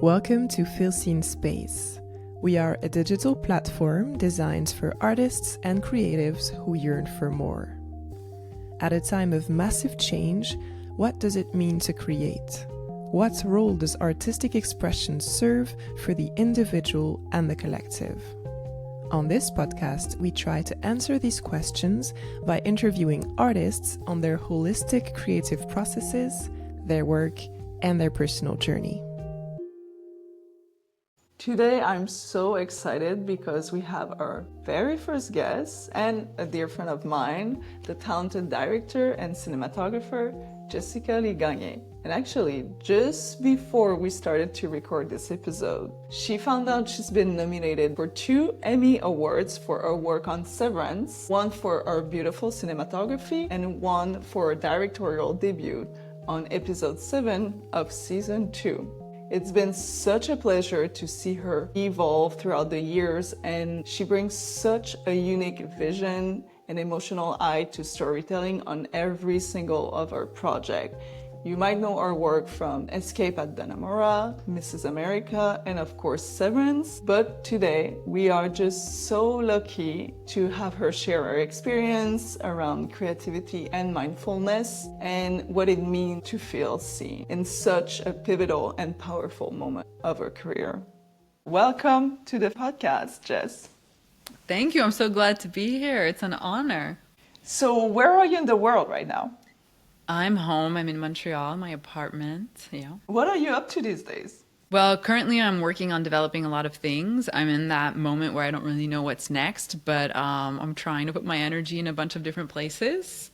Welcome to Feel Seen Space. We are a digital platform designed for artists and creatives who yearn for more. At a time of massive change, what does it mean to create? What role does artistic expression serve for the individual and the collective? On this podcast, we try to answer these questions by interviewing artists on their holistic creative processes, their work, and their personal journey. Today, I'm so excited because we have our very first guest and a dear friend of mine, the talented director and cinematographer, Jessica Lee Gagné. And actually, just before we started to record this episode, she found out she's been nominated for 2 Emmy Awards for her work on Severance, one for her beautiful cinematography and one for her directorial debut on episode 7 of season 2. It's been such a pleasure to see her evolve throughout the years, and she brings such a unique vision and emotional eye to storytelling on every single of her projects. You might know her work from Escape at Dannemora, Mrs. America, and of course Severance. But today, we are just so lucky to have her share her experience around creativity and mindfulness and what it means to feel seen in such a pivotal and powerful moment of her career. Welcome to the podcast, Jess. Thank you. I'm so glad to be here. It's an honor. So where are you in the world right now? I'm home. I'm in Montreal, my apartment. What are you up to these days? Well, currently I'm working on developing a lot of things. I'm in that moment where I don't really know what's next, but I'm trying to put my energy in a bunch of different places.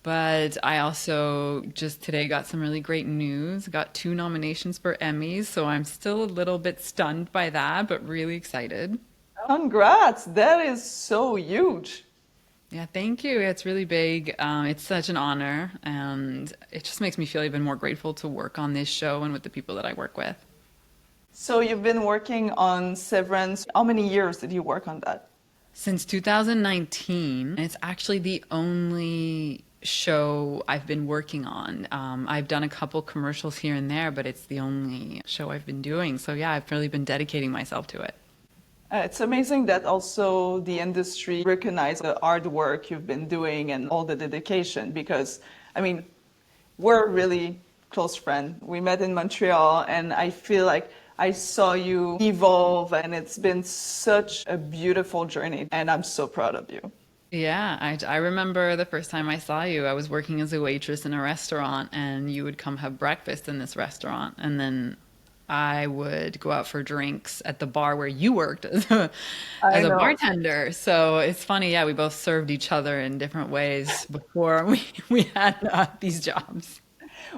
But I also just today got some really great news. Got 2 nominations for Emmys, so I'm still a little bit stunned by that, but really excited. Congrats! That is so huge. Yeah, thank you. It's really big. It's such an honor, and it just makes me feel even more grateful to work on this show and with the people that I work with. So you've been working on Severance. How many years did you work on that? Since 2019. It's actually the only show I've been working on. I've done a couple commercials here and there, but it's the only show I've been doing. So yeah, I've really been dedicating myself to it. It's amazing that also the industry recognizes the hard work you've been doing and all the dedication because, we're really close friends. We met in Montreal and I feel like I saw you evolve and it's been such a beautiful journey and I'm so proud of you. Yeah, I remember the first time I saw you, I was working as a waitress in a restaurant and you would come have breakfast in this restaurant and then I would go out for drinks at the bar where you worked as a bartender. So it's funny, yeah, we both served each other in different ways before we had these jobs.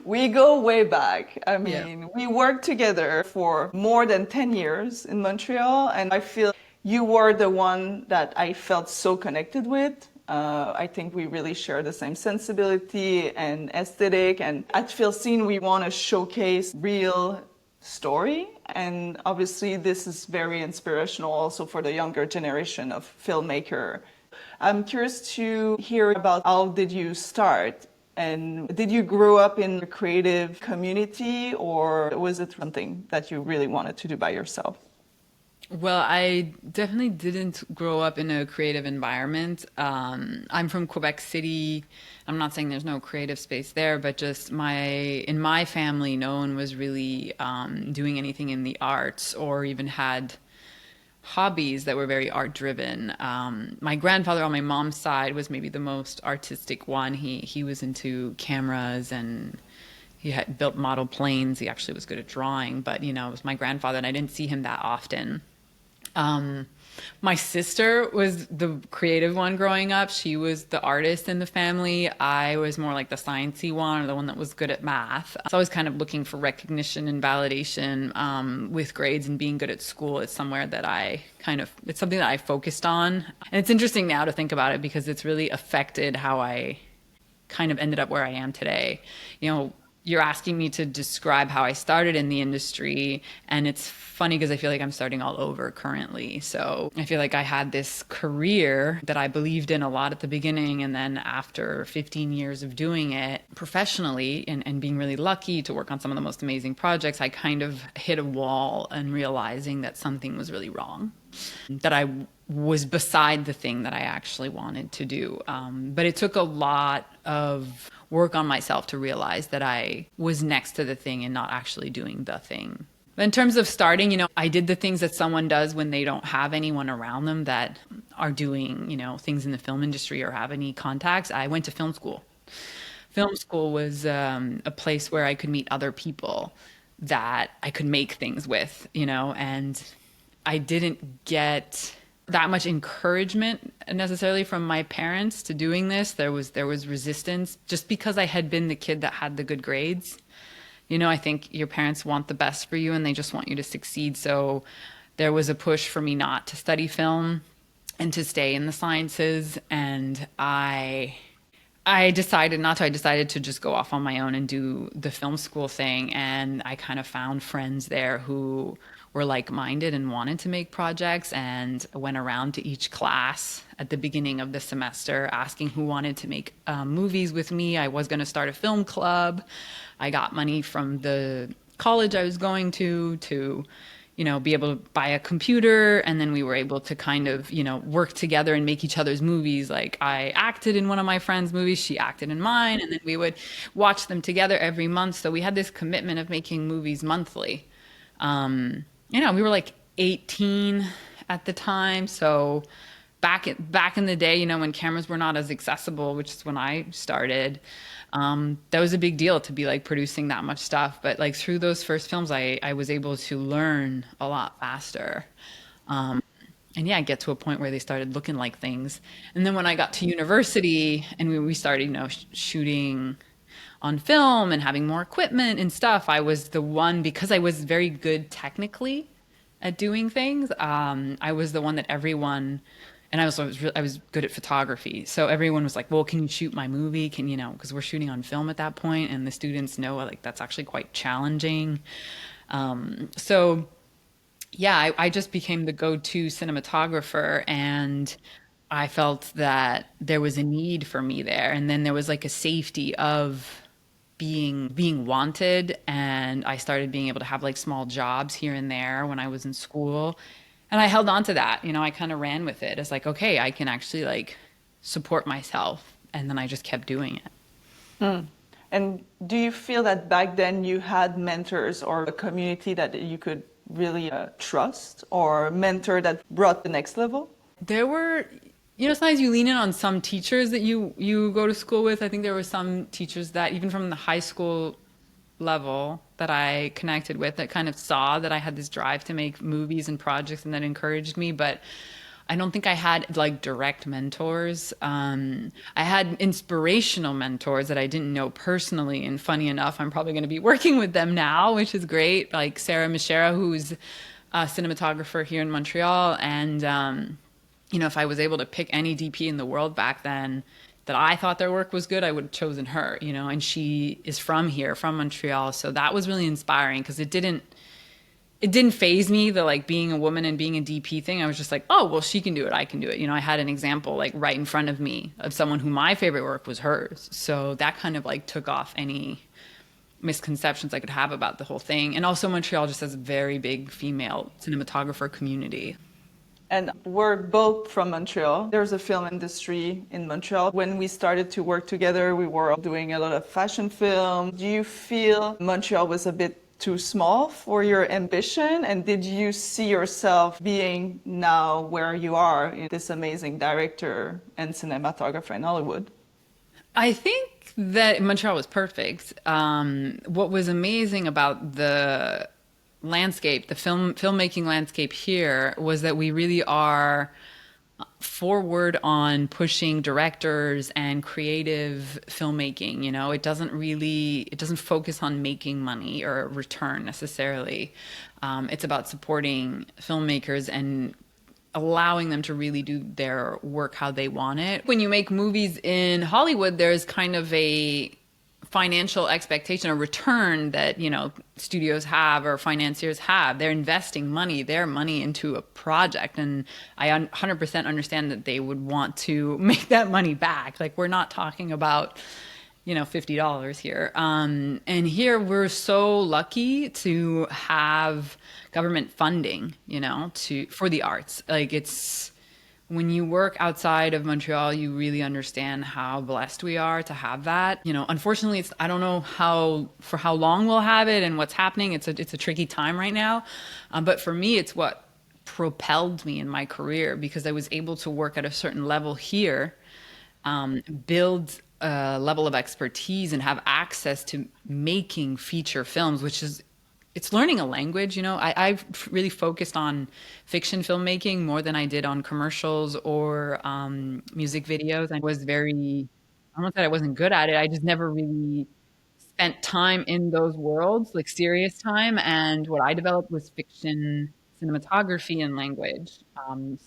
We go way back. Yeah. We worked together for more than 10 years in Montreal, and I feel you were the one that I felt so connected with. I think we really share the same sensibility and aesthetic, and at Feel Seen, we want to showcase real story, and obviously this is very inspirational also for the younger generation of filmmaker. I'm curious to hear about how did you start, and did you grow up in a creative community or was it something that you really wanted to do by yourself? Well, I definitely didn't grow up in a creative environment. I'm from Quebec City. I'm not saying there's no creative space there, but just in my family, no one was really doing anything in the arts or even had hobbies that were very art driven. My grandfather on my mom's side was maybe the most artistic one. He was into cameras and he had built model planes. He actually was good at drawing, but it was my grandfather and I didn't see him that often. My sister was the creative one growing up. She was the artist in the family. I was more like the sciencey one or the one that was good at math. I was always kind of looking for recognition and validation with grades and being good at school. It's somewhere that it's something that I focused on. And it's interesting now to think about it because it's really affected how I kind of ended up where I am today. you're asking me to describe how I started in the industry, and it's funny because I feel like I'm starting all over currently. So I feel like I had this career that I believed in a lot at the beginning, and then after 15 years of doing it professionally and being really lucky to work on some of the most amazing projects, I kind of hit a wall and realizing that something was really wrong, that I was beside the thing that I actually wanted to do. But it took a lot of work on myself to realize that I was next to the thing and not actually doing the thing. But in terms of starting, I did the things that someone does when they don't have anyone around them that are doing, things in the film industry or have any contacts. I went to film school. Film school was a place where I could meet other people that I could make things with, and I didn't get that much encouragement necessarily from my parents to doing this. There was resistance just because I had been the kid that had the good grades. I think your parents want the best for you and they just want you to succeed. So there was a push for me not to study film and to stay in the sciences. And I decided not to. I decided to just go off on my own and do the film school thing. And I kind of found friends there who were like-minded and wanted to make projects, and went around to each class at the beginning of the semester asking who wanted to make movies with me. I was going to start a film club. I got money from the college I was going to be able to buy a computer, and then we were able to kind of, work together and make each other's movies. Like I acted in one of my friend's movies, she acted in mine, and then we would watch them together every month. So we had this commitment of making movies monthly. We were like 18 at the time. So back in the day, when cameras were not as accessible, which is when I started, that was a big deal to be like producing that much stuff. But like through those first films, I was able to learn a lot faster. Get to a point where they started looking like things. And then when I got to university and we started, shooting on film and having more equipment and stuff, I was the one, because I was very good technically at doing things. I was the one that everyone, and I was good at photography. So everyone was like, well, can you shoot my movie? Can you because we're shooting on film at that point, and the students know like that's actually quite challenging. I just became the go-to cinematographer, and I felt that there was a need for me there. And then there was like a safety of being wanted, and I started being able to have like small jobs here and there when I was in school, and I held on to that. I kind of ran with it. It's like, okay, I can actually like support myself, and then I just kept doing it. And do you feel that back then you had mentors or a community that you could really trust, or mentor that brought the next level? There were, sometimes you lean in on some teachers that you go to school with. I think there were some teachers that even from the high school level that I connected with that kind of saw that I had this drive to make movies and projects, and that encouraged me. But I don't think I had like direct mentors. I had inspirational mentors that I didn't know personally. And funny enough, I'm probably going to be working with them now, which is great. Like Sara, who's a cinematographer here in Montreal. And, if I was able to pick any DP in the world back then that I thought their work was good, I would have chosen her, and she is from here, from Montreal. So that was really inspiring, because it didn't faze me, the like being a woman and being a DP thing. I was just like, oh, well, she can do it, I can do it. I had an example like right in front of me of someone who my favorite work was hers. So that kind of like took off any misconceptions I could have about the whole thing. And also Montreal just has a very big female cinematographer community. And we're both from Montreal. There's a film industry in Montreal. When we started to work together, we were doing a lot of fashion film. Do you feel Montreal was a bit too small for your ambition? And did you see yourself being now where you are, this amazing director and cinematographer in Hollywood? I think that Montreal was perfect. What was amazing about the landscape, the filmmaking landscape here, was that we really are forward on pushing directors and creative filmmaking. It doesn't focus on making money or return necessarily. It's about supporting filmmakers and allowing them to really do their work how they want it. When you make movies in Hollywood, there's kind of a financial expectation or return that, you know, studios have or financiers have. They're investing money, their money into a project. And I 100% understand that they would want to make that money back. Like, we're not talking about, you know, $50 here. And here we're so lucky to have government funding, you know, for the arts. Like, it's, when you work outside of Montreal, you really understand how blessed we are to have that. You know, unfortunately, I don't know for how long we'll have it and what's happening. It's a tricky time right now. But for me, it's what propelled me in my career, because I was able to work at a certain level here, build a level of expertise and have access to making feature films, which is, it's learning a language. You know, I've really focused on fiction filmmaking more than I did on commercials or music videos. I was very, I don't know that I wasn't good at it. I just never really spent time in those worlds, like serious time. And what I developed was fiction, cinematography, and language.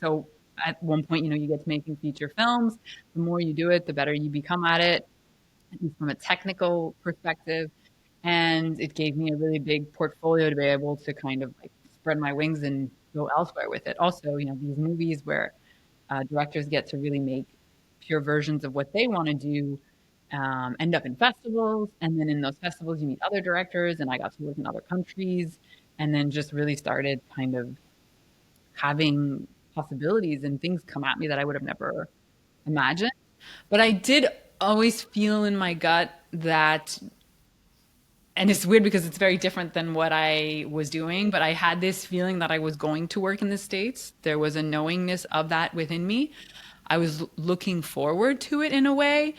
So at one point, you know, you get to making feature films. The more you do it, the better you become at least from a technical perspective. And it gave me a really big portfolio to be able to kind of like spread my wings and go elsewhere with it. Also, you know, these movies where directors get to really make pure versions of what they want to do, end up in festivals. And then in those festivals, you meet other directors, and I got to work in other countries, and then just really started kind of having possibilities and things come at me that I would have never imagined. But I did always feel in my gut that, and it's weird because it's very different than what I was doing, but I had this feeling that I was going to work in the States. There was a knowingness of that within me. I was looking forward to it in a way.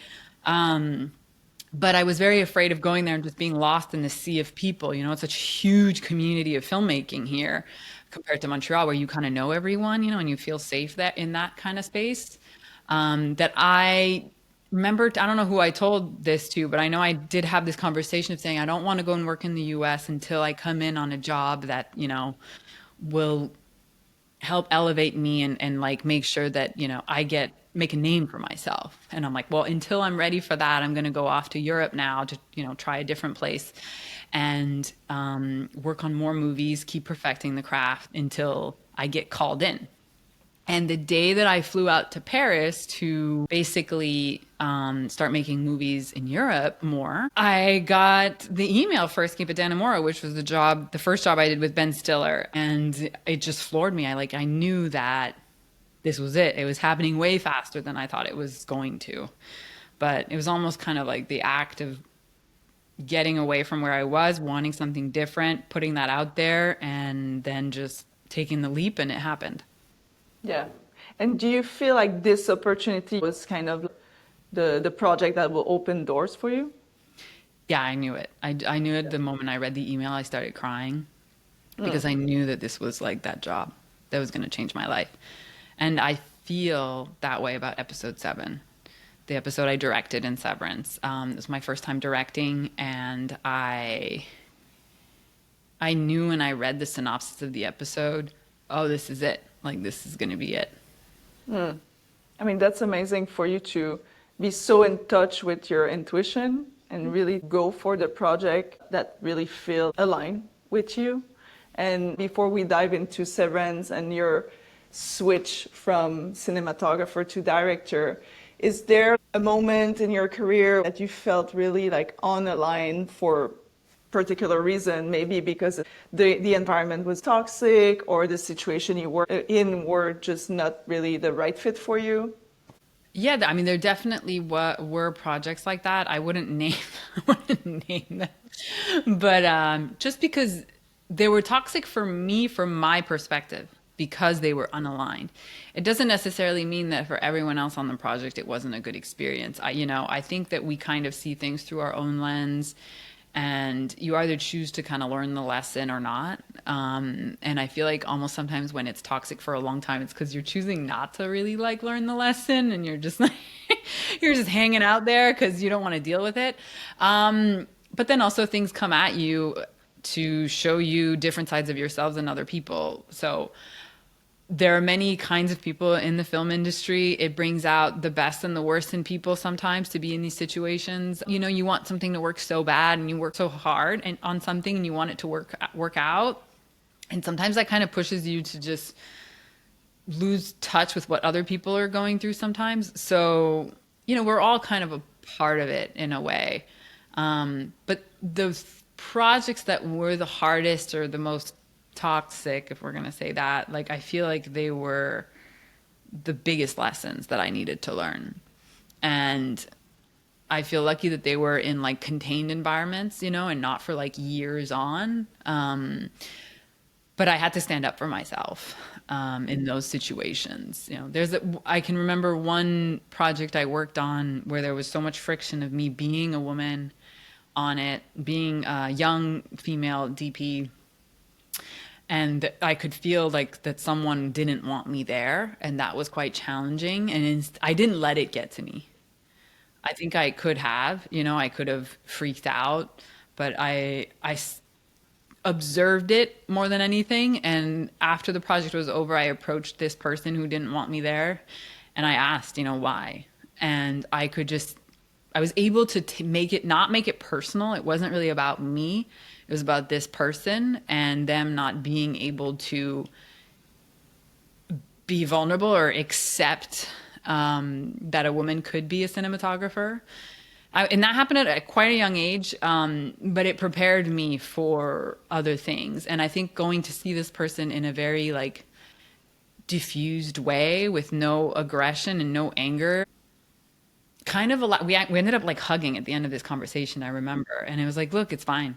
But I was very afraid of going there and just being lost in the sea of people. You know, it's such a huge community of filmmaking here compared to Montreal, where you kind of know everyone, you know, and you feel safe that in that kind of space. That I remember, I don't know who I told this to, but I know I did have this conversation of saying, I don't want to go and work in the US until I come in on a job that, you know, will help elevate me and like make sure that, you know, make a name for myself. And I'm like, well, until I'm ready for that, I'm going to go off to Europe now to, you know, try a different place and work on more movies, keep perfecting the craft until I get called in. And the day that I flew out to Paris to basically start making movies in Europe more, I got the email for Escape at Dannemora, which was the first job I did with Ben Stiller. And it just floored me. I knew that this was it. It was happening way faster than I thought it was going to. But it was almost kind of like the act of getting away from where I was, wanting something different, putting that out there, and then just taking the leap, and it happened. Yeah. And do you feel like this opportunity was kind of the project that will open doors for you? Yeah, I knew it. I knew it the moment I read the email. I started crying because I knew that this was like that job that was going to change my life. And I feel that way about episode 7, the episode I directed in Severance. It was my first time directing, and I knew when I read the synopsis of the episode, oh, this is it. Like, this is going to be it. I mean, that's amazing for you to be so in touch with your intuition and really go for the project that really feel aligned with you. And before we dive into Severance and your switch from cinematographer to director, is there a moment in your career that you felt really like on a line for particular reason, maybe because the environment was toxic or the situation you were in were just not really the right fit for you? Yeah, I mean, there definitely were projects like that. I wouldn't name, I wouldn't name them, but just because they were toxic for me, from my perspective, because they were unaligned. It doesn't necessarily mean that for everyone else on the project it wasn't a good experience. I think that we kind of see things through our own lens, and you either choose to kind of learn the lesson or not. And I feel like almost sometimes when it's toxic for a long time, it's because you're choosing not to really like learn the lesson, and you're just like, you're just hanging out there because you don't want to deal with it. But then also things come at you to show you different sides of yourselves and other people. So there are many kinds of people in the film industry. It brings out the best and the worst in people sometimes to be in these situations. You know, you want something to work so bad and you work so hard and on something and you want it to work out. And sometimes that kind of pushes you to just lose touch with what other people are going through sometimes. So, you know, we're all kind of a part of it in a way. But those projects that were the hardest or the most toxic, if we're going to say that, like I feel like they were the biggest lessons that I needed to learn. And I feel lucky that they were in like contained environments, you know, and not for like years on. But I had to stand up for myself in those situations. You know, I can remember one project I worked on where there was so much friction of me being a woman on it, being a young female DP, and I could feel like that someone didn't want me there, and that was quite challenging. And I didn't let it get to me. I think I could have, you know, I could have freaked out, but observed it more than anything. And after the project was over, I approached this person who didn't want me there, and I asked, you know, why. And I was able to not make it personal. It wasn't really about me. It was about this person and them not being able to be vulnerable or accept that a woman could be a cinematographer. And that happened at quite a young age, but it prepared me for other things. And I think going to see this person in a very like diffused way with no aggression and no anger kind of a lot. We ended up like hugging at the end of this conversation, I remember. And it was like, look, it's fine.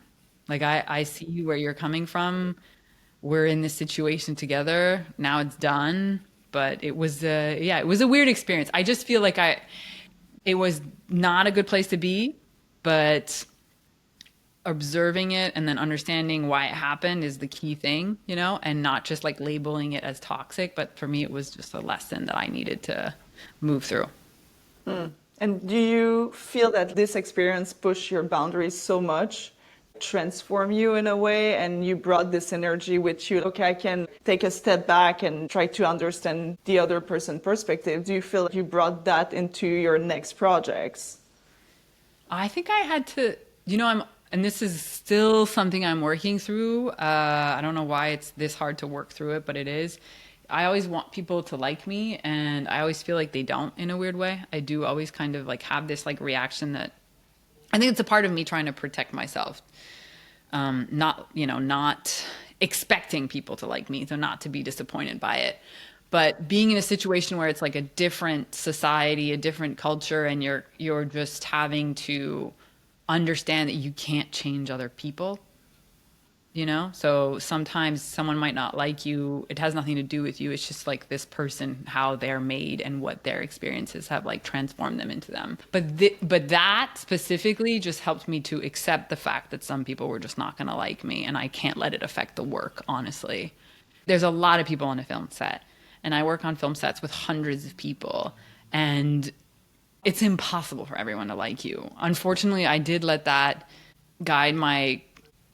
Like I see where you're coming from. We're in this situation together. Now it's done. But it was it was a weird experience. I just feel like it was not a good place to be, but observing it and then understanding why it happened is the key thing, you know, and not just like labeling it as toxic. But for me, it was just a lesson that I needed to move through. And do you feel that this experience pushed your boundaries so much, transform you in a way, and you brought this energy with you? Okay, I can take a step back and try to understand the other person's perspective. Do you feel like you brought that into your next projects? I think I had to, you know, and this is still something I'm working through. I don't know why it's this hard to work through it, but it is. I always want people to like me, and I always feel like they don't in a weird way. I do always kind of like have this like reaction that I think it's a part of me trying to protect myself. Not expecting people to like me, so not to be disappointed by it. But being in a situation where it's like a different society, a different culture, and you're just having to understand that you can't change other people, you know? So sometimes someone might not like you. It has nothing to do with you. It's just like this person, how they're made and what their experiences have like transformed them into them. But that specifically just helped me to accept the fact that some people were just not going to like me, and I can't let it affect the work, honestly. There's a lot of people on a film set, and I work on film sets with hundreds of people, and it's impossible for everyone to like you. Unfortunately, I did let that guide my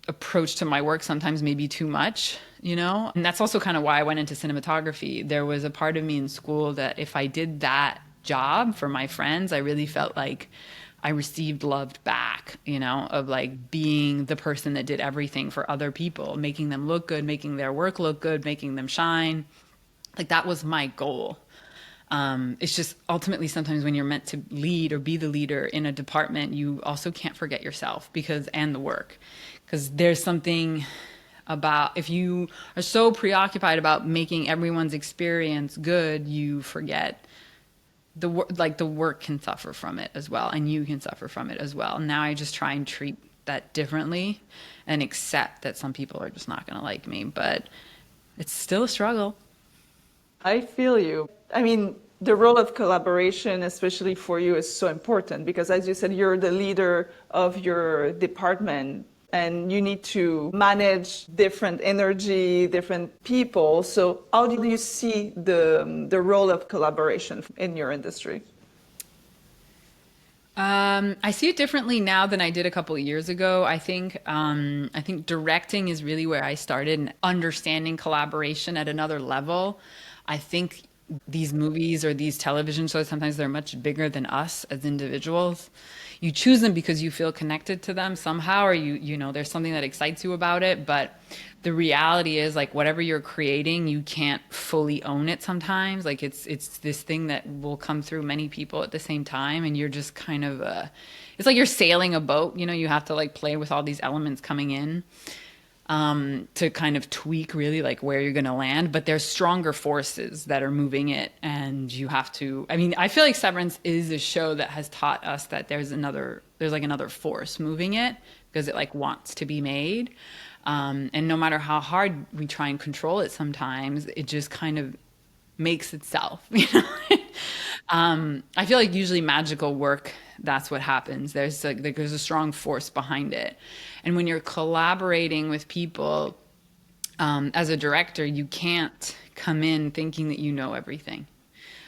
approach to my work sometimes, maybe too much, you know? And that's also kind of why I went into cinematography. There was a part of me in school that if I did that job for my friends, I really felt like I received love back, you know, of like being the person that did everything for other people, making them look good, making their work look good, making them shine. Like that was my goal. It's just ultimately sometimes when you're meant to lead or be the leader in a department, you also can't forget yourself and the work. Because there's something about if you are so preoccupied about making everyone's experience good, you forget the work can suffer from it as well, and you can suffer from it as well. Now I just try and treat that differently and accept that some people are just not going to like me, but it's still a struggle. I feel you. I mean, the role of collaboration, especially for you, is so important because, as you said, you're the leader of your department and you need to manage different energy, different people. So how do you see the role of collaboration in your industry? I see it differently now than I did a couple of years ago. I think directing is really where I started and understanding collaboration at another level. I think these movies or these television shows, sometimes they're much bigger than us as individuals. You choose them because you feel connected to them somehow, or you know, there's something that excites you about it. But the reality is, like, whatever you're creating, you can't fully own it sometimes. Like, it's this thing that will come through many people at the same time, and you're just kind of it's like you're sailing a boat. You know, you have to like play with all these elements coming in to kind of tweak really like where you're going to land. But there's stronger forces that are moving it, and you have to. I mean, I feel like Severance is a show that has taught us that there's like another force moving it because it like wants to be made. And no matter how hard we try and control it, sometimes it just kind of makes itself. You know, I feel like usually magical work, that's what happens. There's a strong force behind it, and when you're collaborating with people, as a director, you can't come in thinking that you know everything.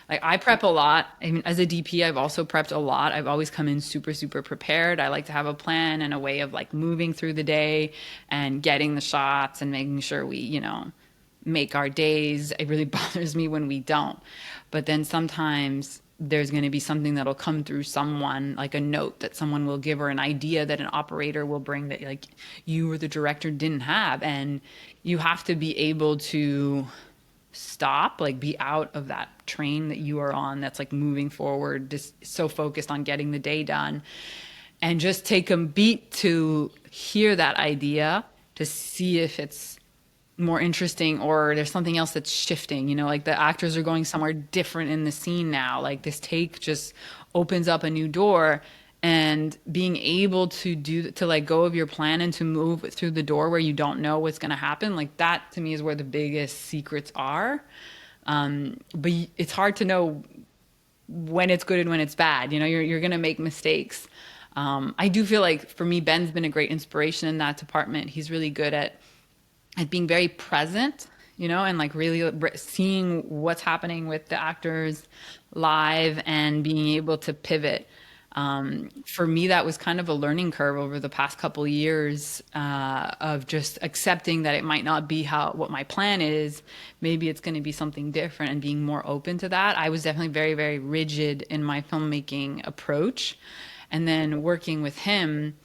Like I prep a lot. I mean, as a DP, I've also prepped a lot. I've always come in super, super prepared. I like to have a plan and a way of like moving through the day and getting the shots and making sure we, you know, make our days. It really bothers me when we don't. But then sometimes there's going to be something that'll come through someone, like a note that someone will give or an idea that an operator will bring that like you or the director didn't have. And you have to be able to stop, like be out of that train that you are on that's like moving forward, just so focused on getting the day done, and just take a beat to hear that idea to see if it's more interesting or there's something else that's shifting, you know, like the actors are going somewhere different in the scene now, like this take just opens up a new door. And being able to let go of your plan and to move through the door where you don't know what's going to happen, like that to me is where the biggest secrets are. But it's hard to know when it's good and when it's bad. You know, you're going to make mistakes. I do feel like for me, Ben's been a great inspiration in that department. He's really good at being very present, you know, and like really seeing what's happening with the actors live and being able to pivot. For me, that was kind of a learning curve over the past couple of years, of just accepting that it might not be what my plan is. Maybe it's going to be something different, and being more open to that. I was definitely very, very rigid in my filmmaking approach. And then working with him,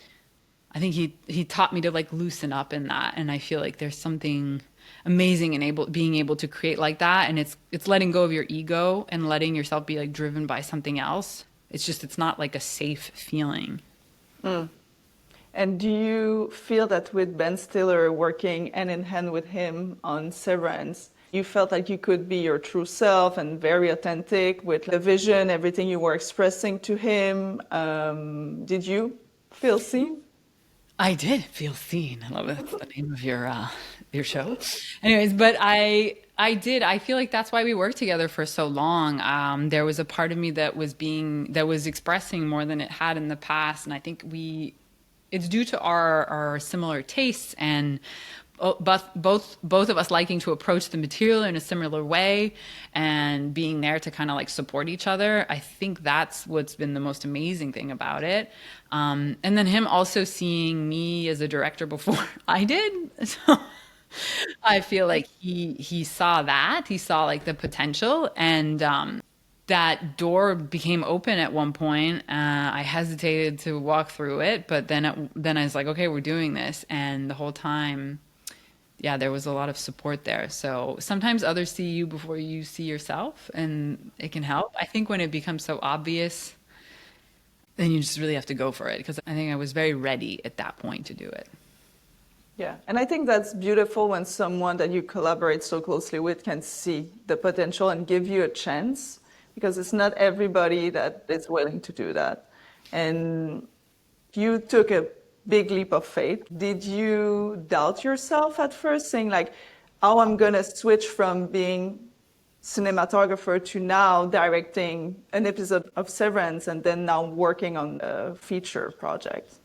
I think he taught me to like loosen up in that. And I feel like there's something amazing in being able to create like that. And it's letting go of your ego and letting yourself be like driven by something else. It's not like a safe feeling. Mm. And do you feel that with Ben Stiller working hand in hand with him on Severance, you felt like you could be your true self and very authentic with the vision, everything you were expressing to him? Did you feel seen? I did feel seen. I love it. That's the name of your show. Anyways, but I did. I feel like that's why we worked together for so long. There was a part of me that was expressing more than it had in the past, and I think it's due to our similar tastes and both of us liking to approach the material in a similar way and being there to kind of like support each other. I think that's what's been the most amazing thing about it. And then him also seeing me as a director before I did. So I feel like he saw that. He saw like the potential, and that door became open at one point. I hesitated to walk through it, but then I was like, okay, we're doing this. And the whole time, yeah, there was a lot of support there. So sometimes others see you before you see yourself, and it can help. I think when it becomes so obvious, then you just really have to go for it, because I think I was very ready at that point to do it. Yeah, and I think that's beautiful when someone that you collaborate so closely with can see the potential and give you a chance, because it's not everybody that is willing to do that. And you took a big leap of faith. Did you doubt yourself at first, saying like, oh, I'm going to switch from being cinematographer to now directing an episode of Severance and then now working on a feature project?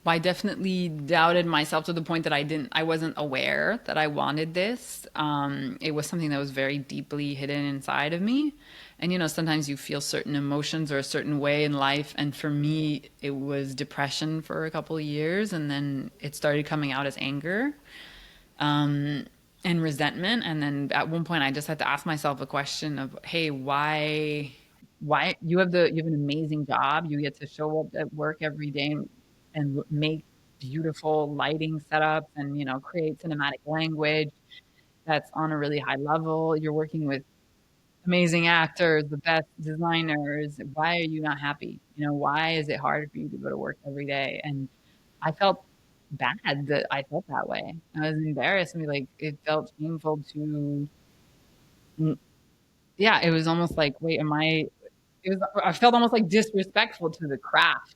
I definitely doubted myself to the point that I wasn't aware that I wanted this. It was something that was very deeply hidden inside of me. And, sometimes you feel certain emotions or a certain way in life. And for me, it was depression for a couple of years. And then it started coming out as anger, and resentment. And then at one point, I just had to ask myself a question of, hey, why you have an amazing job. You get to show up at work every day and make beautiful lighting setups and, create cinematic language that's on a really high level. You're working with amazing actors, the best designers. Why are you not happy? Why is it hard for you to go to work every day? And I felt bad that I felt that way. I was embarrassed and like it felt shameful to, yeah, it was almost like, wait, I felt almost like disrespectful to the craft.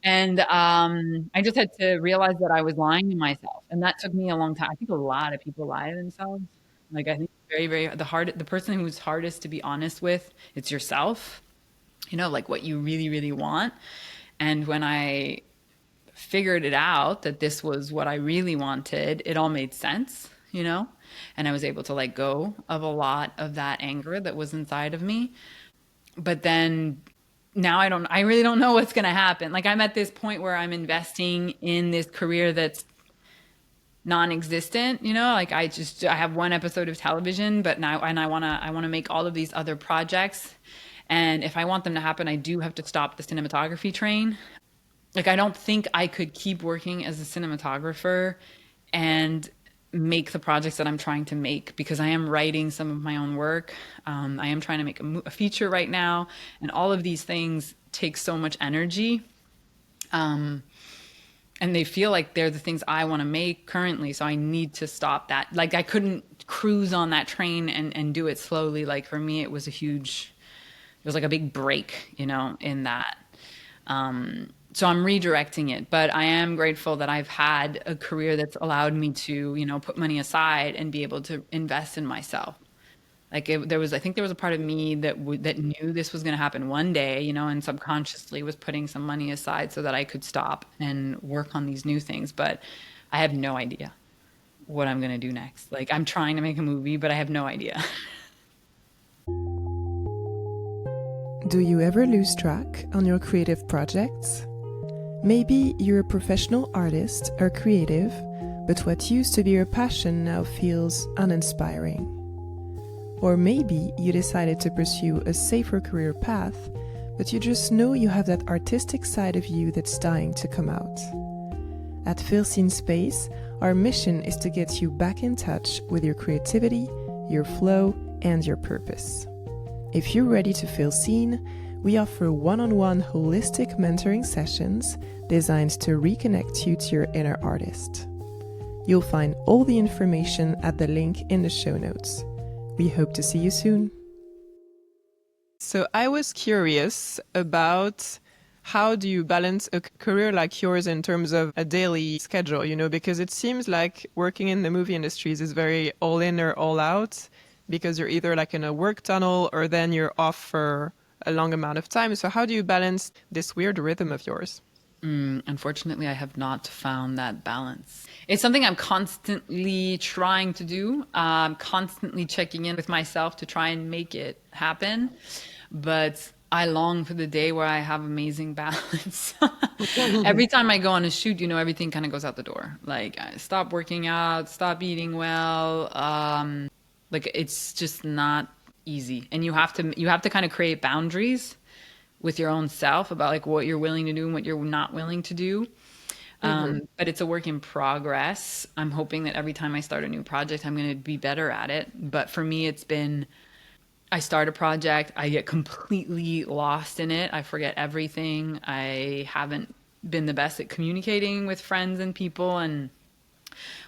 And I just had to realize that I was lying to myself. And that took me a long time. I think a lot of people lie to themselves. Like I think very, very the person who's hardest to be honest with, it's yourself, like what you really, really want. And when I figured it out that this was what I really wanted, it all made sense. And I was able to let go of a lot of that anger that was inside of me. But then now I really don't know what's going to happen. Like I'm at this point where I'm investing in this career that's non-existent, like I have one episode of television, but now, and I want to make all of these other projects. And if I want them to happen, I do have to stop the cinematography train. Like, I don't think I could keep working as a cinematographer and make the projects that I'm trying to make, because I am writing some of my own work. I am trying to make a feature right now, and all of these things take so much energy. And they feel like they're the things I want to make currently. So I need to stop that. Like I couldn't cruise on that train and do it slowly. Like for me, it was like a big break, in that. So I'm redirecting it, but I am grateful that I've had a career that's allowed me to, put money aside and be able to invest in myself. Like I think there was a part of me that knew this was going to happen one day, and subconsciously was putting some money aside so that I could stop and work on these new things. But I have no idea what I'm going to do next. Like I'm trying to make a movie, but I have no idea. Do you ever lose track on your creative projects? Maybe you're a professional artist or creative, but what used to be your passion now feels uninspiring. Or maybe you decided to pursue a safer career path, but you just know you have that artistic side of you that's dying to come out. At Feels in Space, our mission is to get you back in touch with your creativity, your flow, and your purpose. If you're ready to feel seen, we offer one-on-one holistic mentoring sessions designed to reconnect you to your inner artist. You'll find all the information at the link in the show notes. We hope to see you soon. So I was curious about how do you balance a career like yours in terms of a daily schedule, because it seems like working in the movie industries is very all in or all out, because you're either like in a work tunnel or then you're off for a long amount of time. So how do you balance this weird rhythm of yours? Unfortunately, I have not found that balance. It's something I'm constantly trying to do, constantly checking in with myself to try and make it happen. But I long for the day where I have amazing balance. Every time I go on a shoot, everything kind of goes out the door. Like I stop working out, stop eating well. Like it's just not easy. And you have to kind of create boundaries with your own self about like what you're willing to do and what you're not willing to do. But it's a work in progress. I'm hoping that every time I start a new project, I'm going to be better at it. But for me, it's been, I start a project, I get completely lost in it. I forget everything. I haven't been the best at communicating with friends and people. And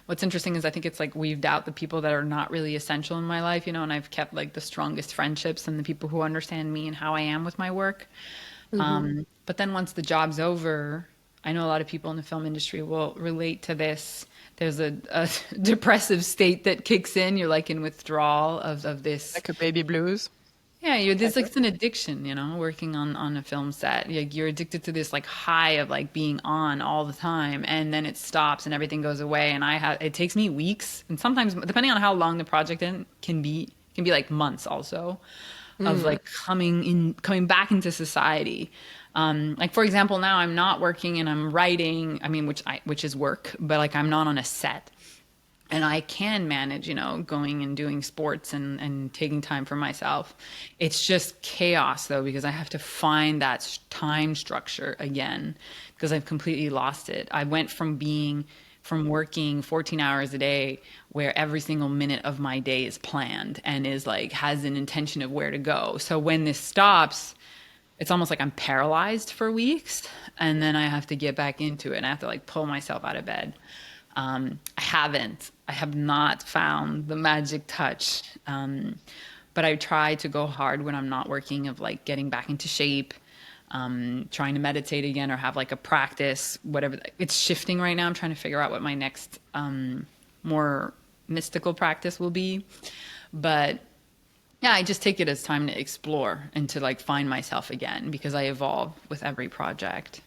what's interesting is I think it's like weaved out the people that are not really essential in my life, and I've kept like the strongest friendships and the people who understand me and how I am with my work. But then once the job's over, I know a lot of people in the film industry will relate to this. There's a depressive state that kicks in. You're like in withdrawal of this. Like a baby blues? Yeah, there's like it's an addiction, working on a film set. You're addicted to this like high of like being on all the time, and then it stops and everything goes away. And it takes me weeks, and sometimes depending on how long the project can be like months also, of like coming back into society. Like for example, now I'm not working and I'm writing. I mean, which is work, but like I'm not on a set. And I can manage, going and doing sports and taking time for myself. It's just chaos though, because I have to find that time structure again because I've completely lost it. I went from working 14 hours a day where every single minute of my day is planned and is like has an intention of where to go. So when this stops, it's almost like I'm paralyzed for weeks and then I have to get back into it and I have to like pull myself out of bed. I have not found the magic touch. But I try to go hard when I'm not working of like getting back into shape, trying to meditate again or have like a practice, whatever. It's shifting right now. I'm trying to figure out what my next more mystical practice will be. But yeah, I just take it as time to explore and to like find myself again because I evolve with every project.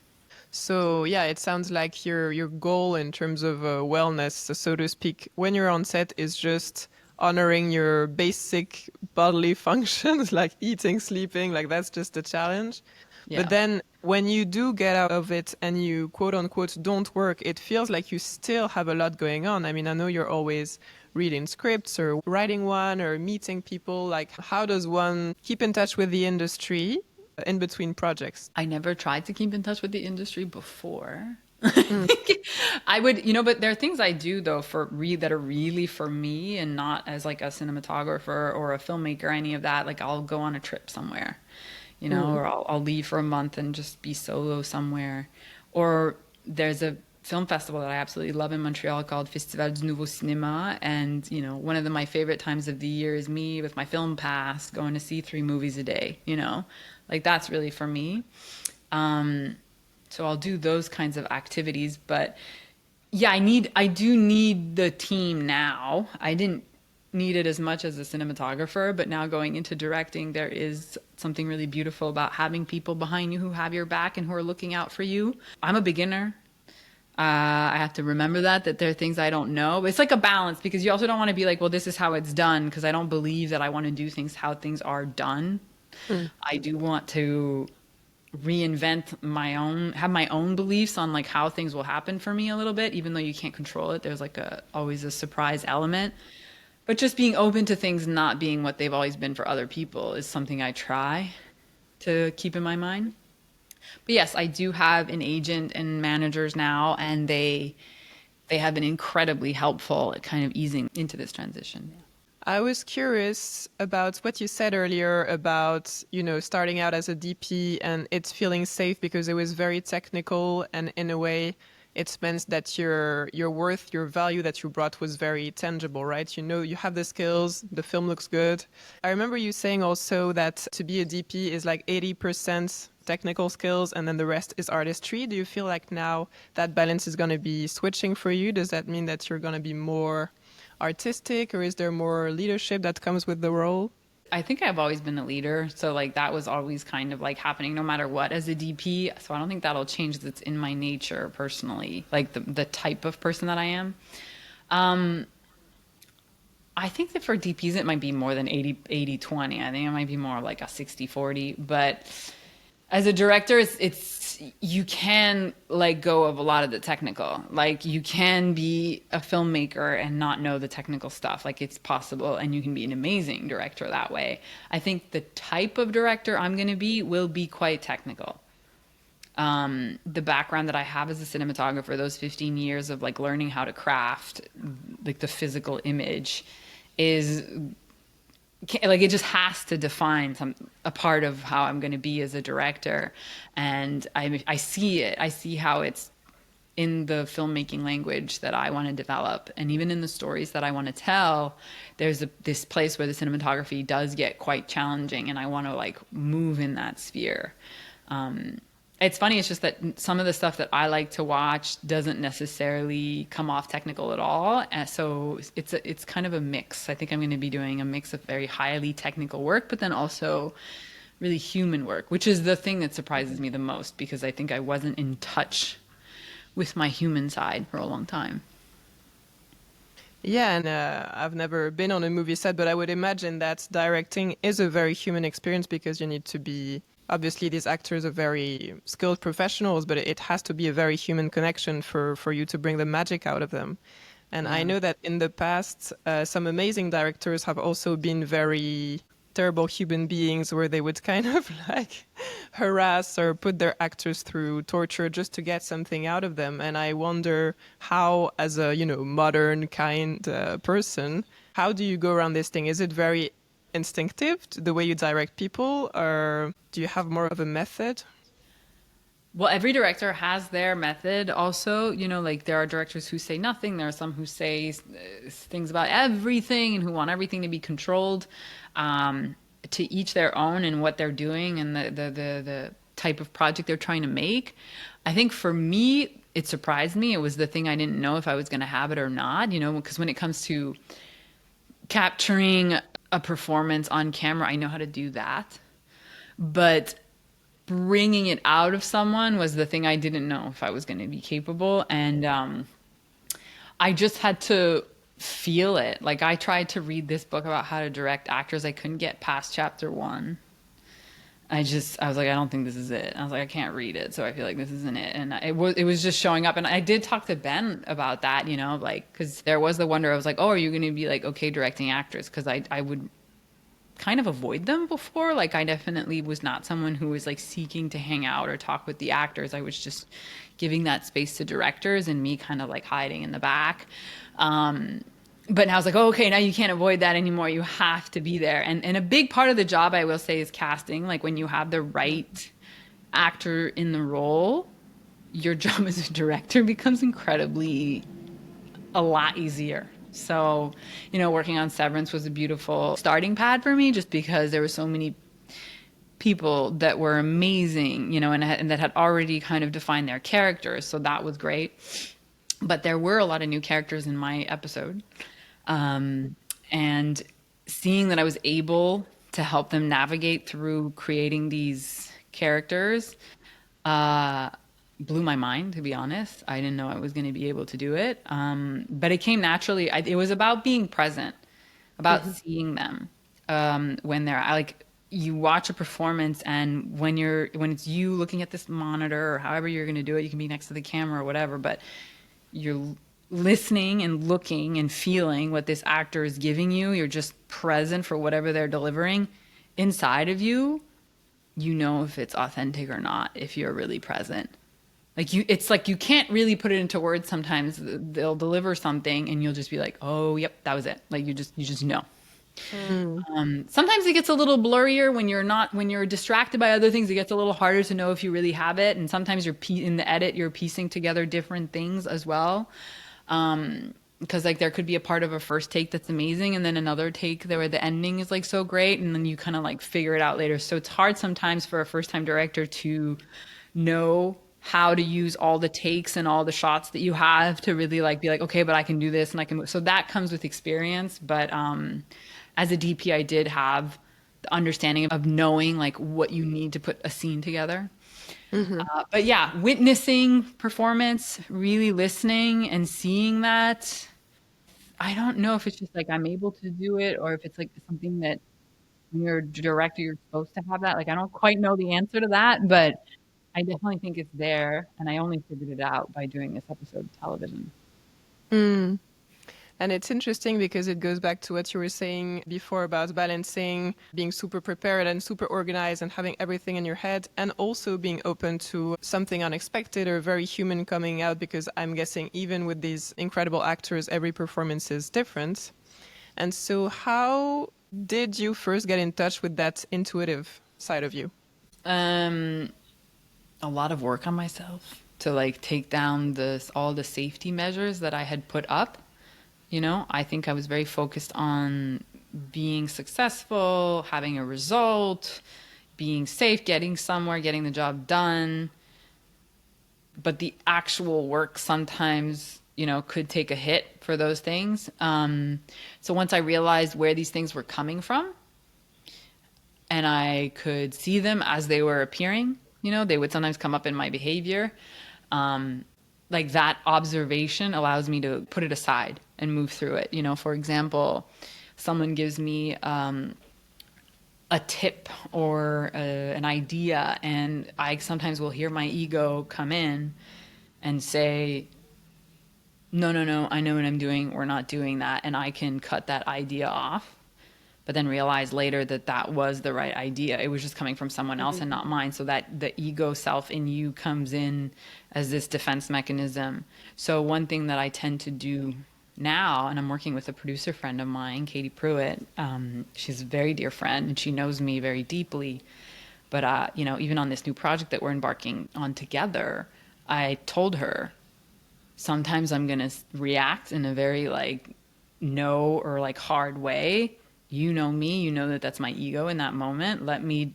So yeah, it sounds like your goal in terms of wellness, so to speak, when you're on set is just honoring your basic bodily functions like eating, sleeping, like that's just a challenge. But Yeah. then when you do get out of it and you quote unquote don't work, it feels like you still have a lot going on. I mean, I know you're always reading scripts or writing one or meeting people. Like, how does one keep in touch with the industry in between projects? I never tried to keep in touch with the industry before. Mm. I would, but there are things I do though that are really for me and not as like a cinematographer or a filmmaker, any of that. Like I'll go on a trip somewhere, Mm. or I'll leave for a month and just be solo somewhere. Or there's a film festival that I absolutely love in Montreal called Festival du Nouveau Cinéma. And, one of my favorite times of the year is me with my film pass going to see 3 movies a day, like that's really for me. So I'll do those kinds of activities, but yeah, I do need the team now. I didn't need it as much as a cinematographer, but now going into directing, there is something really beautiful about having people behind you who have your back and who are looking out for you. I'm a beginner. I have to remember that there are things I don't know. But it's like a balance because you also don't want to be like, well, this is how it's done, because I don't believe that I want to do things how things are done. Mm. I do want to reinvent have my own beliefs on like how things will happen for me a little bit, even though you can't control it. There's like always a surprise element. But just being open to things not being what they've always been for other people is something I try to keep in my mind. But yes, I do have an agent and managers now, and they have been incredibly helpful at kind of easing into this transition. I was curious about what you said earlier about, starting out as a DP and it's feeling safe because it was very technical and in a way it meant that your worth, your value that you brought was very tangible, right? You have the skills, the film looks good. I remember you saying also that to be a DP is like 80% technical skills and then the rest is artistry. Do you feel like now that balance is going to be switching for you? Does that mean that you're going to be more artistic, or is there more leadership that comes with the role? I think I've always been a leader, so like that was always kind of like happening no matter what as a DP. So I don't think that'll change. That's in my nature personally, like the type of person that I am. I think that for DPs it might be more than 80-20. I think it might be more like a 60-40. But as a director, it's you can let go of a lot of the technical. Like you can be a filmmaker and not know the technical stuff. Like it's possible, and you can be an amazing director that way. I think the type of director I'm going to be will be quite technical. The background that I have as a cinematographer, those 15 years of like learning how to craft like the physical image is like it just has to define a part of how I'm going to be as a director. And I see it. I see how it's in the filmmaking language that I want to develop, and even in the stories that I want to tell. There's this place where the cinematography does get quite challenging, and I want to like move in that sphere. It's funny, it's just that some of the stuff that I like to watch doesn't necessarily come off technical at all. And so it's kind of a mix. I think I'm going to be doing a mix of very highly technical work, but then also really human work, which is the thing that surprises me the most, because I think I wasn't in touch with my human side for a long time. Yeah, and I've never been on a movie set, but I would imagine that directing is a very human experience because you need to be, obviously these actors are very skilled professionals, but it has to be a very human connection for you to bring the magic out of them. And I Yeah. know that in the past, some amazing directors have also been very terrible human beings where they would kind of like harass or put their actors through torture just to get something out of them. And I wonder how, as a, modern kind person, how do you go around this thing? Is it very instinctive, the way you direct people, or do you have more of a method? Well, every director has their method also. Like there are directors who say nothing. There are some who say things about everything and who want everything to be controlled. To each their own and what they're doing and the type of project they're trying to make. I think for me, it surprised me. It was the thing I didn't know if I was going to have it or not, because when it comes to capturing a performance on camera, I know how to do that. But bringing it out of someone was the thing I didn't know if I was going to be capable. And I just had to feel it. Like I tried to read this book about how to direct actors. I couldn't get past chapter 1. I was like, I don't think this is it. I was like, I can't read it, so I feel like this isn't it. And it was just showing up. And I did talk to Ben about that, like, because there was the wonder. I was like, oh, are you going to be like okay directing actors? Because I would kind of avoid them before. Like I definitely was not someone who was like seeking to hang out or talk with the actors. I was just giving that space to directors and me kind of like hiding in the back. But now I was like, oh, okay, now you can't avoid that anymore. You have to be there. And a big part of the job, I will say, is casting. Like when you have the right actor in the role, your job as a director becomes incredibly a lot easier. So, working on Severance was a beautiful starting pad for me just because there were so many people that were amazing, and that had already kind of defined their characters. So that was great. But there were a lot of new characters in my episode. And seeing that I was able to help them navigate through creating these characters blew my mind, to be honest. I didn't know I was going to be able to do it. But it came naturally. It was about being present, about seeing them when they're like, you watch a performance, and when it's you looking at this monitor or however you're going to do it, you can be next to the camera or whatever, but you're listening and looking and feeling what this actor is giving you. You're just present for whatever they're delivering inside of you. If it's authentic or not, if you're really present. It's like you can't really put it into words. Sometimes they'll deliver something and you'll just be like, oh, yep, that was it. Like you just know. Sometimes it gets a little blurrier when you're distracted by other things. It gets a little harder to know if you really have it. And sometimes in the edit, you're piecing together different things as well. Because like there could be a part of a first take that's amazing, and then another take where the ending is like so great, and then you kind of like figure it out later. So it's hard sometimes for a first-time director to know how to use all the takes and all the shots that you have to really like be like, okay, but I can do this and I can move. So that comes with experience. But as a DP, I did have the understanding of knowing like what you need to put a scene together. But yeah, witnessing performance, really listening and seeing that. I don't know if it's just like I'm able to do it or if it's like something that when you're a director, you're supposed to have that. Like I don't quite know the answer to that, but I definitely think it's there. And I only figured it out by doing this episode of television. Mm. And it's interesting because it goes back to what you were saying before about balancing being super prepared and super organized and having everything in your head, and also being open to something unexpected or very human coming out, because I'm guessing even with these incredible actors, every performance is different. And so how did you first get in touch with that intuitive side of you? A lot of work on myself to like take down all the safety measures that I had put up. I think I was very focused on being successful, having a result, being safe, getting somewhere, getting the job done. but the actual work sometimes, you know, could take a hit for those things. So once I realized where these things were coming from and I could see them as they were appearing, you know, they would sometimes come up in my behavior. Like that observation allows me to put it aside and move through it. You know, for example, someone gives me a tip or an idea, and I sometimes will hear my ego come in and say, no, no, no, I know what I'm doing. We're not doing that. And I can cut that idea off, but then realize later that that was the right idea. It was just coming from someone else and not mine. So that the ego self in you comes in as this defense mechanism. So one thing that I tend to do now, and I'm working with a producer friend of mine, Katie Pruitt. She's a very dear friend and she knows me very deeply. But, you know, even on this new project that we're embarking on together, I told her, sometimes I'm going to react in a very like no or like hard way. You know me, you know that that's my ego in that moment. Let me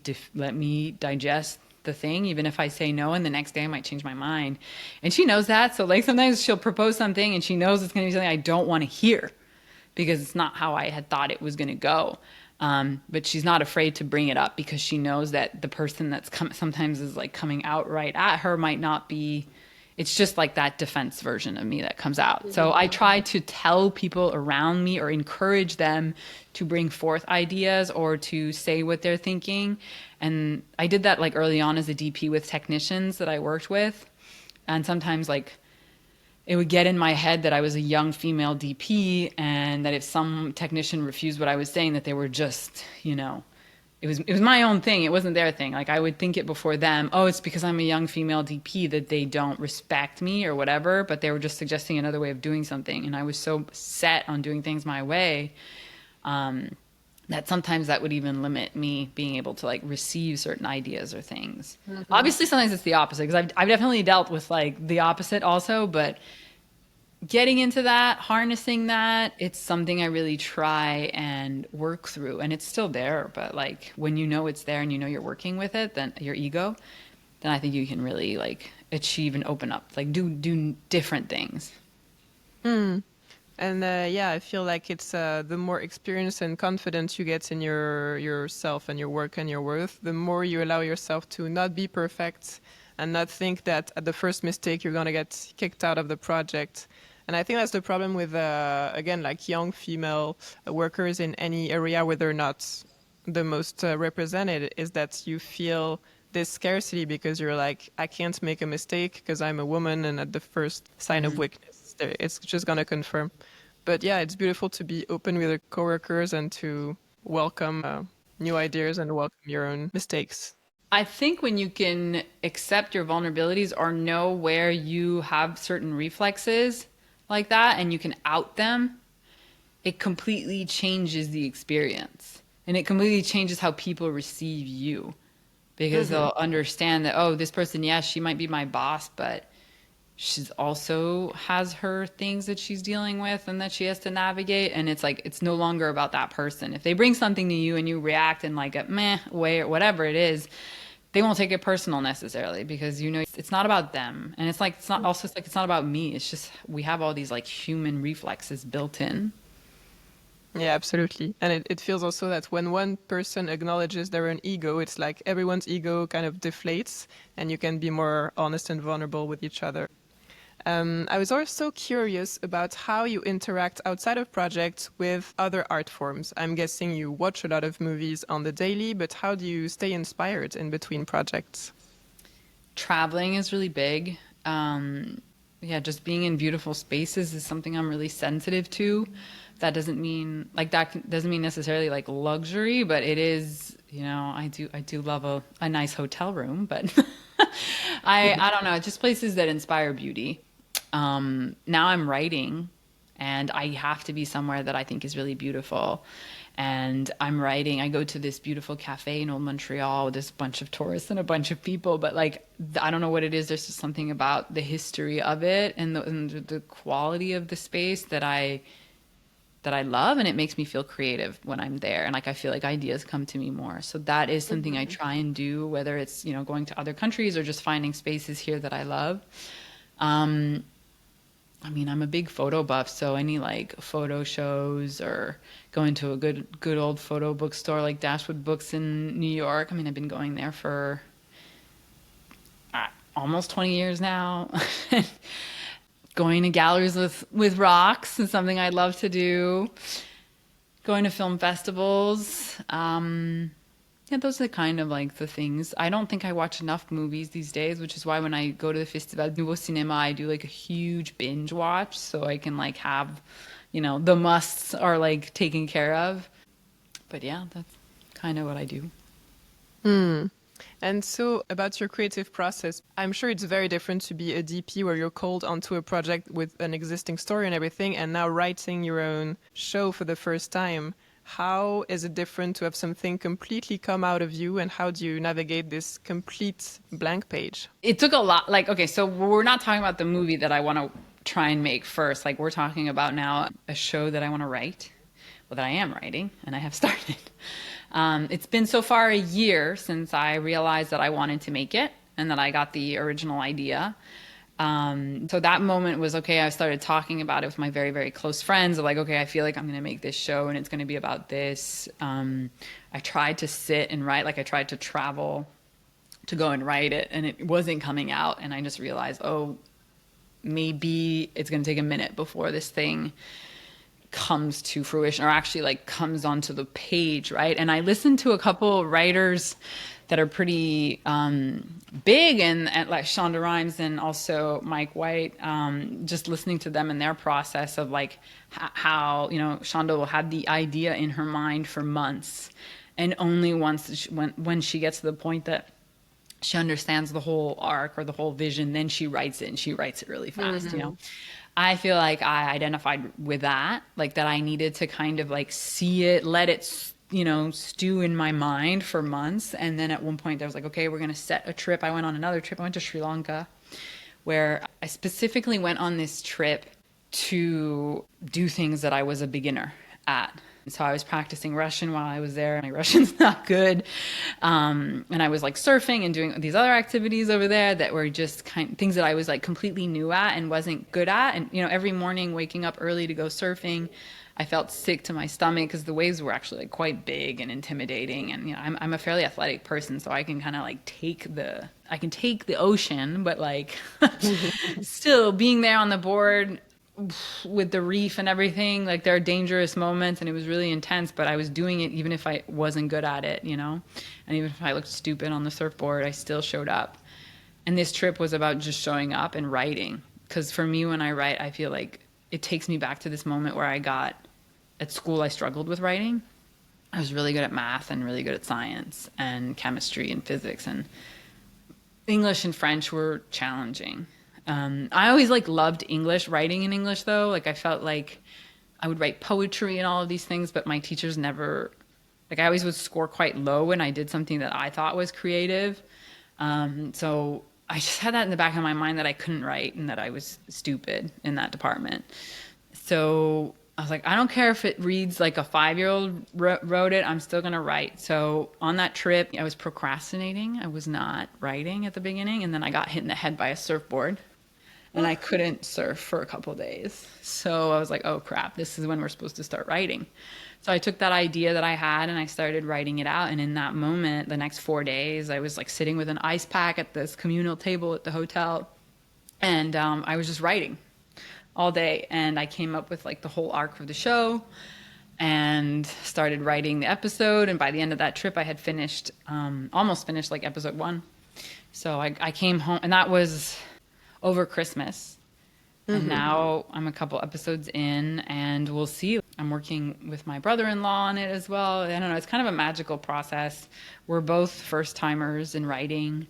digest the thing, even if I say no, and the next day I might change my mind. And she knows that. So like sometimes she'll propose something and she knows it's going to be something I don't want to hear because it's not how I had thought it was going to go. But she's not afraid to bring it up because she knows that the person that's sometimes is like coming out right at her might not be. It's just like that defense version of me that comes out. So I try to tell people around me or encourage them to bring forth ideas or to say what they're thinking. And I did that like early on as a DP with technicians that I worked with. And sometimes like it would get in my head that I was a young female DP and that if some technician refused what I was saying, that they were just, you know, it was my own thing. It wasn't their thing. Like I would think it before them. Oh, it's because I'm a young female DP that they don't respect me or whatever. But they were just suggesting another way of doing something, and I was so set on doing things my way that sometimes that would even limit me being able to like receive certain ideas or things. Obviously, sometimes it's the opposite because I've definitely dealt with like the opposite also, but getting into that, harnessing that, it's something I really try and work through. And it's still there, but like when you know it's there and you know you're working with it, then your ego, then I think you can really like achieve and open up, like do different things. And yeah, I feel like it's the more experience and confidence you get in yourself and your work and your worth, the more you allow yourself to not be perfect and not think that at the first mistake you're going to get kicked out of the project. And I think that's the problem with, again, like young female workers in any area where they're not the most represented, is that you feel this scarcity because you're like, I can't make a mistake because I'm a woman, and at the first sign of weakness, it's just going to confirm. But yeah, it's beautiful to be open with your coworkers and to welcome new ideas and welcome your own mistakes. I think when you can accept your vulnerabilities or know where you have certain reflexes like that and you can out them, it completely changes the experience and it completely changes how people receive you because they'll understand that, oh, this person, yes, she might be my boss, but she's also has her things that she's dealing with and that she has to navigate. And it's like, it's no longer about that person. If they bring something to you and you react in like a meh way or whatever it is, they won't take it personal necessarily because you know it's not about them. And it's like it's not also, it's like it's not about me. It's just we have all these like human reflexes built in. Yeah, absolutely. And it feels also that when one person acknowledges their own ego, it's like everyone's ego kind of deflates and you can be more honest and vulnerable with each other. I was also curious about how you interact outside of projects with other art forms. I'm guessing you watch a lot of movies on the daily, but how do you stay inspired in between projects? Traveling is really big. Yeah, just being in beautiful spaces is something I'm really sensitive to. That doesn't mean doesn't mean necessarily like luxury, but it is, you know, I do love a nice hotel room, but I don't know, just places that inspire beauty. Now I'm writing and I have to be somewhere that I think is really beautiful. And I'm writing, I go to this beautiful cafe in Old Montreal with this bunch of tourists and a bunch of people, but like, I don't know what it is. There's just something about the history of it and the quality of the space that I that I love, and it makes me feel creative when I'm there. And like I feel like ideas come to me more. So that is something I try and do, whether it's, you know, going to other countries or just finding spaces here that I love. I mean, I'm a big photo buff, so any like photo shows or going to a good old photo bookstore like Dashwood Books in New York. I mean, I've been going there for almost 20 years now. Going to galleries with Rox is something I'd love to do. Going to film festivals. Yeah, those are kind of like the things. I don't think I watch enough movies these days, which is why when I go to the Festival Nouveau Cinema, I do like a huge binge watch so I can like have, you know, the musts are like taken care of. But yeah, that's kind of what I do. And so about your creative process, I'm sure it's very different to be a DP where you're called onto a project with an existing story and everything, and now writing your own show for the first time. How is it different to have something completely come out of you, and how do you navigate this complete blank page? It took a lot. Like, okay, so we're not talking about the movie that I want to try and make first. Like, we're talking about now a show that I want to write, well, that I am writing, and I have started. It's been so far a year since I realized that I wanted to make it and that I got the original idea. So that moment was, okay, I started talking about it with my very, very close friends of like, okay, I feel like I'm going to make this show and it's going to be about this. I tried to sit and write, like I tried to travel to go and write it and it wasn't coming out. And I just realized, oh, maybe it's going to take a minute before this thing comes to fruition or actually like comes onto the page, right? And I listened to a couple writers that are pretty big and like Shonda Rhimes and also Mike White, just listening to them and their process of like how, you know, Shonda will have the idea in her mind for months, and only once when she gets to the point that she understands the whole arc or the whole vision, then she writes it, and she writes it really fast, you know? I feel like I identified with that, like that I needed to kind of like see it, let it, you know, stew in my mind for months. And then at one point I was like, okay, we're going to set a trip. I went on another trip. I went to Sri Lanka, where I specifically went on this trip to do things that I was a beginner at. So I was practicing Russian while I was there. My Russian's not good. And I was like surfing and doing these other activities over there that were just kind of things that I was like completely new at and wasn't good at. And, you know, every morning waking up early to go surfing, I felt sick to my stomach because the waves were actually like quite big and intimidating. And, you know, I'm a fairly athletic person, so I can kind of like take the ocean, but like still being there on the board with the reef and everything, like there are dangerous moments and it was really intense, but I was doing it even if I wasn't good at it, you know, and even if I looked stupid on the surfboard, I still showed up. And this trip was about just showing up and writing, because for me, when I write, I feel like it takes me back to this moment where at school I struggled with writing. I was really good at math and really good at science and chemistry and physics, and English and French were challenging. I always like loved English, writing in English though. Like I felt like I would write poetry and all of these things, but my teachers never, like I always would score quite low when I did something that I thought was creative. So I just had that in the back of my mind that I couldn't write and that I was stupid in that department. So I was like, I don't care if it reads like a 5-year-old wrote it, I'm still going to write. So on that trip, I was procrastinating. I was not writing at the beginning. And then I got hit in the head by a surfboard. And I couldn't surf for a couple of days. So I was like, oh crap, this is when we're supposed to start writing. So I took that idea that I had and I started writing it out. And in that moment, the next 4 days, I was like sitting with an ice pack at this communal table at the hotel. And I was just writing all day. And I came up with like the whole arc of the show and started writing the episode. And by the end of that trip, I had finished, almost finished like episode 1. So I came home, and that was over Christmas. And now I'm a couple episodes in, and we'll see. I'm working with my brother-in-law on it as well. I don't know. It's kind of a magical process. We're both first-timers in writing.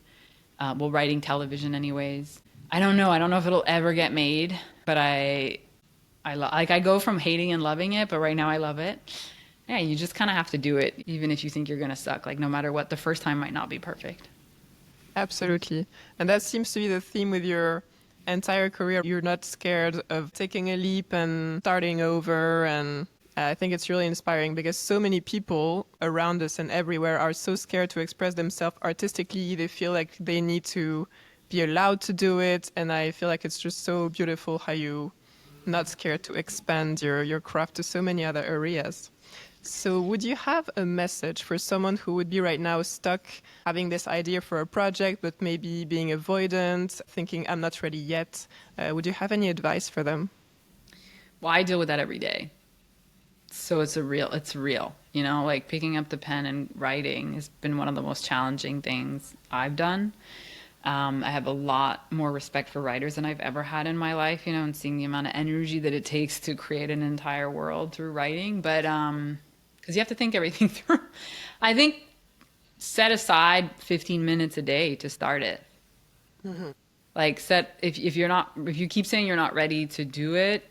Well, writing television anyways. I don't know. I don't know if it'll ever get made, but I go from hating and loving it, but right now I love it. Yeah, you just kind of have to do it, even if you think you're going to suck. Like no matter what, the first time might not be perfect. Absolutely. And that seems to be the theme with your entire career. You're not scared of taking a leap and starting over. And I think it's really inspiring because so many people around us and everywhere are so scared to express themselves artistically. They feel like they need to be allowed to do it. And I feel like it's just so beautiful how you not scared to expand your craft to so many other areas. So would you have a message for someone who would be right now stuck having this idea for a project, but maybe being avoidant, thinking I'm not ready yet? Would you have any advice for them? Well, I deal with that every day. So it's real, you know, like picking up the pen and writing has been one of the most challenging things I've done. I have a lot more respect for writers than I've ever had in my life, you know, and seeing the amount of energy that it takes to create an entire world through writing. But because you have to think everything through. I think set aside 15 minutes a day to start it. Like if you keep saying you're not ready to do it,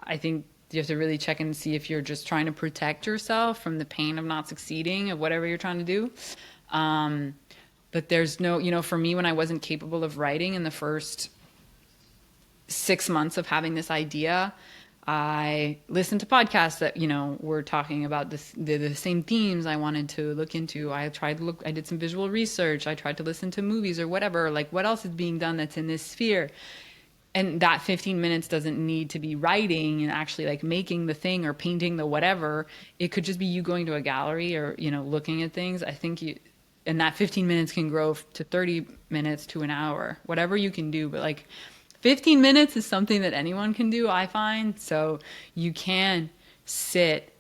I think you have to really check and see if you're just trying to protect yourself from the pain of not succeeding of whatever you're trying to do. But there's no, you know, for me, when I wasn't capable of writing in the first 6 months of having this idea, I listened to podcasts that, you know, were talking about the same themes I wanted to look into. I did some visual research. I tried to listen to movies or whatever, like what else is being done that's in this sphere. And that 15 minutes doesn't need to be writing and actually like making the thing or painting the whatever. It could just be you going to a gallery or, you know, looking at things. And that 15 minutes can grow to 30 minutes to an hour, whatever you can do. But like 15 minutes is something that anyone can do, I find. So you can sit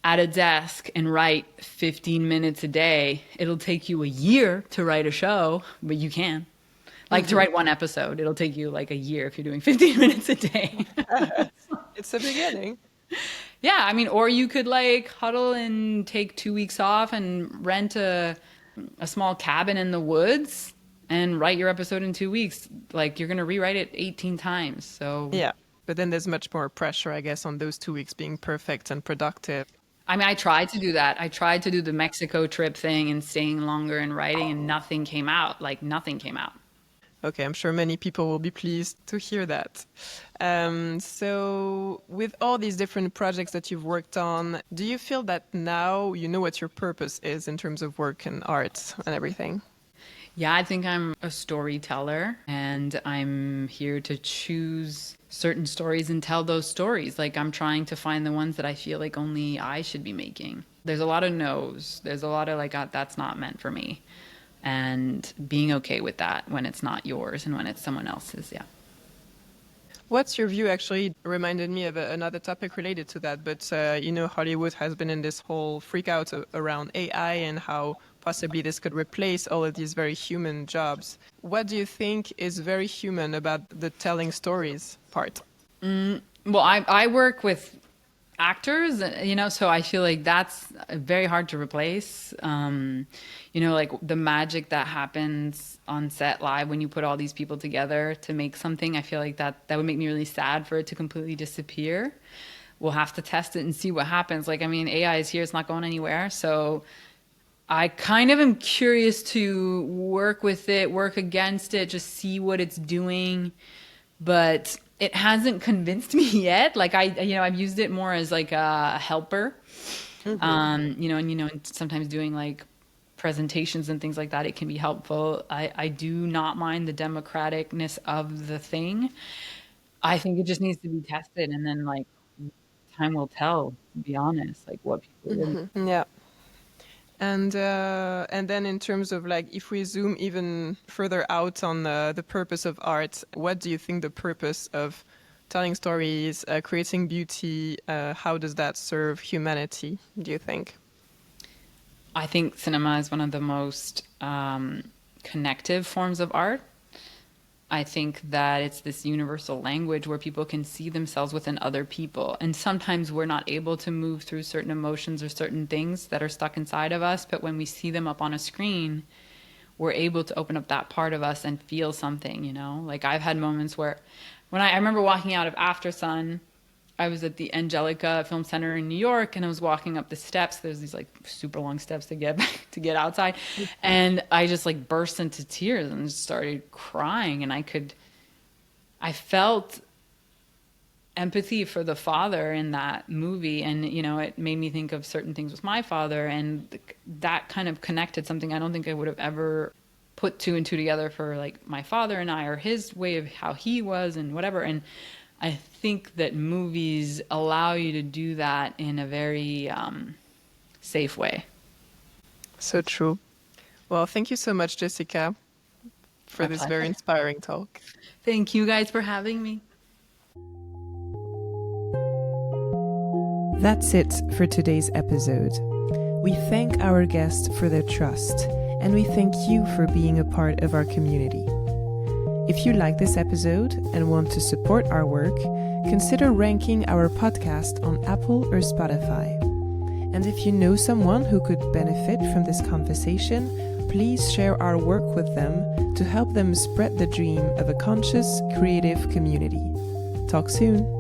at a desk and write 15 minutes a day. It'll take you a year to write a show, but you can. Like to write one episode, it'll take you like a year if you're doing 15 minutes a day. It's a beginning. Yeah, I mean, or you could like huddle and take 2 weeks off and rent a small cabin in the woods and write your episode in 2 weeks. Like you're going to rewrite it 18 times. So Yeah. But then there's much more pressure, I guess, on those 2 weeks being perfect and productive. I mean, I tried to do that. I tried to do the Mexico trip thing and staying longer and writing, and nothing came out. Like nothing came out. Okay, I'm sure many people will be pleased to hear that. So with all these different projects that you've worked on, do you feel that now you know what your purpose is in terms of work and art and everything? Yeah, I think I'm a storyteller and I'm here to choose certain stories and tell those stories. Like I'm trying to find the ones that I feel like only I should be making. There's a lot of no's. There's a lot of like, that's not meant for me. And being okay with that when it's not yours and when it's someone else's. Yeah. What's your view? Actually reminded me of another topic related to that, but you know, Hollywood has been in this whole freak out around AI and how possibly this could replace all of these very human jobs. What do you think is very human about the telling stories part? Well, I work with actors, you know, so I feel like that's very hard to replace. You know, like the magic that happens on set live when you put all these people together to make something, I feel like that would make me really sad for it to completely disappear. We'll have to test it and see what happens. Like, I mean, AI is here, it's not going anywhere. So I kind of am curious to work with it, work against it, just see what it's doing. But it hasn't convinced me yet. Like I've used it more as like a helper, you know, and sometimes doing like presentations and things like that, it can be helpful. I do not mind the democraticness of the thing. I think it just needs to be tested, and then like time will tell, to be honest, like what people really. Yeah. And then in terms of like, if we zoom even further out on the purpose of art, what do you think the purpose of telling stories, creating beauty, how does that serve humanity, do you think? I think cinema is one of the most connective forms of art. I think that it's this universal language where people can see themselves within other people. And sometimes we're not able to move through certain emotions or certain things that are stuck inside of us. But when we see them up on a screen, we're able to open up that part of us and feel something, you know? Like I've had moments where when I remember walking out of After Sun, I was at the Angelica Film Center in New York, and I was walking up the steps. There's these like super long steps to get back, to get outside, and I just like burst into tears and just started crying. And I felt empathy for the father in that movie. And, you know, it made me think of certain things with my father, and that kind of connected something I don't think I would have ever put two and two together for like my father and I, or his way of how he was and whatever. And I think that movies allow you to do that in a very safe way. So true. Well, thank you so much, Jessica, for this very inspiring talk. Thank you guys for having me. That's it for today's episode. We thank our guests for their trust, and we thank you for being a part of our community. If you like this episode and want to support our work, consider ranking our podcast on Apple or Spotify. And if you know someone who could benefit from this conversation, please share our work with them to help them spread the dream of a conscious, creative community. Talk soon.